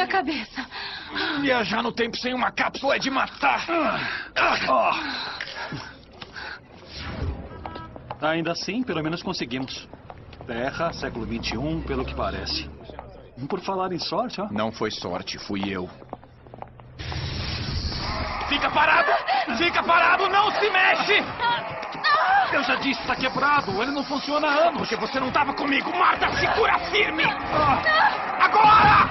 minha cabeça. Viajar no tempo sem uma cápsula é de matar. Ainda assim, pelo menos conseguimos. Terra, século XXI, pelo que parece. Por falar em sorte, ó. Não foi sorte, fui eu. Fica parado! Fica parado! Não se mexe! Eu já disse, está quebrado. Ele não funciona há anos. Porque você não estava comigo. Marta, segura firme! Agora!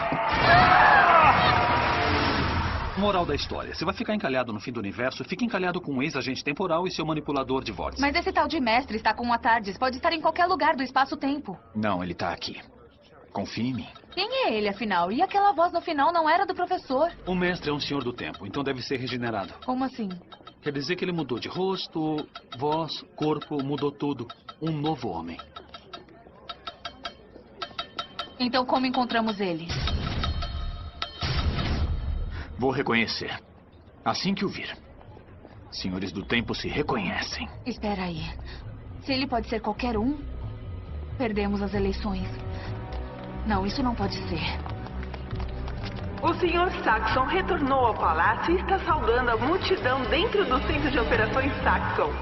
Moral da história. Se vai ficar encalhado no fim do universo, fique encalhado com um ex-agente temporal e seu manipulador de vórtice. Mas esse tal de mestre está com a TARDIS. Pode estar em qualquer lugar do espaço-tempo. Não, ele tá aqui. Confia em mim. Quem é ele, afinal? E aquela voz no final não era do professor? O mestre é um senhor do tempo, então deve ser regenerado. Como assim? Quer dizer que ele mudou de rosto, voz, corpo, mudou tudo. Um novo homem. Então como encontramos ele? Vou reconhecer. Assim que o vir. Senhores do tempo se reconhecem. Espera aí. Se ele pode ser qualquer um, perdemos as eleições. Não, isso não pode ser. O Sr. Saxon retornou ao palácio e está saudando a multidão dentro do centro de operações Saxon.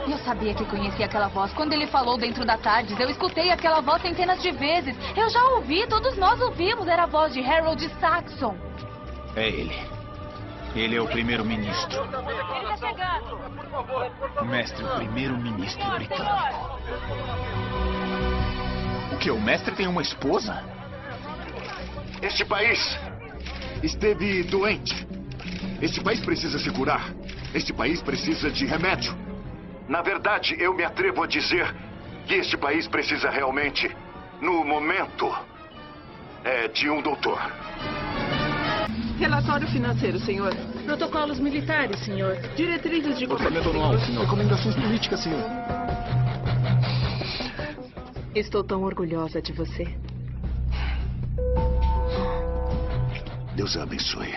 Eu sabia que conhecia aquela voz. Quando ele falou dentro da TARDIS, eu escutei aquela voz centenas de vezes. Eu já ouvi, todos nós ouvimos. Era a voz de Harold Saxon. É ele. Ele é o primeiro-ministro. Ele está chegando. O mestre, o primeiro-ministro britânico. O que? O mestre tem uma esposa? Este país esteve doente. Este país precisa se curar. Este país precisa de remédio. Na verdade, eu me atrevo a dizer que este país precisa realmente, no momento, de um doutor. Relatório financeiro, senhor. Protocolos militares, senhor. Diretrizes de Orçamento anual, senhor. Recomendações políticas, senhor. Estou tão orgulhosa de você. Deus a abençoe.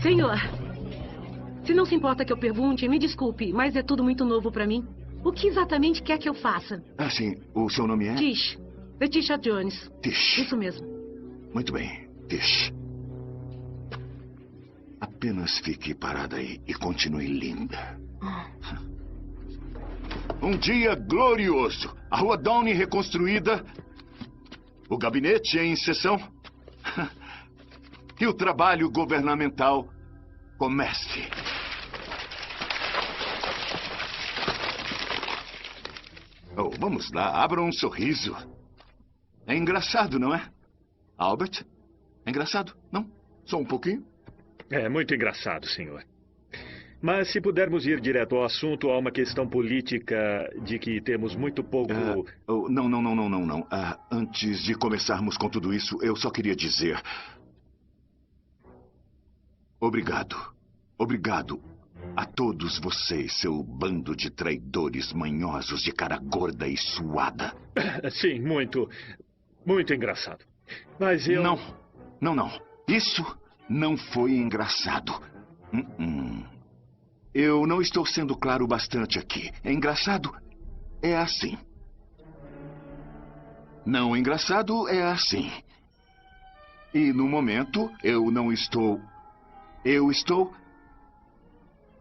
Senhor, se não se importa que eu pergunte, me desculpe, mas é tudo muito novo para mim. O que exatamente quer que eu faça? Ah, sim. O seu nome é? Tish. Letitia Jones. Tish. Isso mesmo. Muito bem, Tish. Apenas fique parada aí e continue linda. Um dia glorioso. A Rua Downey reconstruída. O gabinete em sessão. E o trabalho governamental comece. Oh, vamos lá, abra um sorriso. É engraçado, não é? Albert? É engraçado? Não? Só um pouquinho? É muito engraçado, senhor. Mas se pudermos ir direto ao assunto, há uma questão política de que temos muito pouco... Não. Antes de começarmos com tudo isso, eu só queria dizer... Obrigado. Obrigado a todos vocês, seu bando de traidores manhosos de cara gorda e suada. Sim, muito engraçado. Mas eu... Não. Isso não foi engraçado. Eu não estou sendo claro bastante aqui. É engraçado? É assim. Não engraçado é assim. E no momento eu não estou... Eu estou...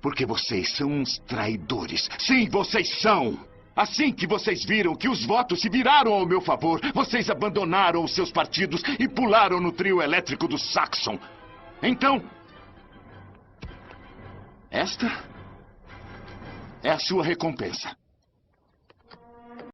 Porque vocês são uns traidores. Sim, vocês são! Assim que vocês viram que os votos se viraram ao meu favor, vocês abandonaram os seus partidos e pularam no trio elétrico do Saxon. Então... Esta é a sua recompensa.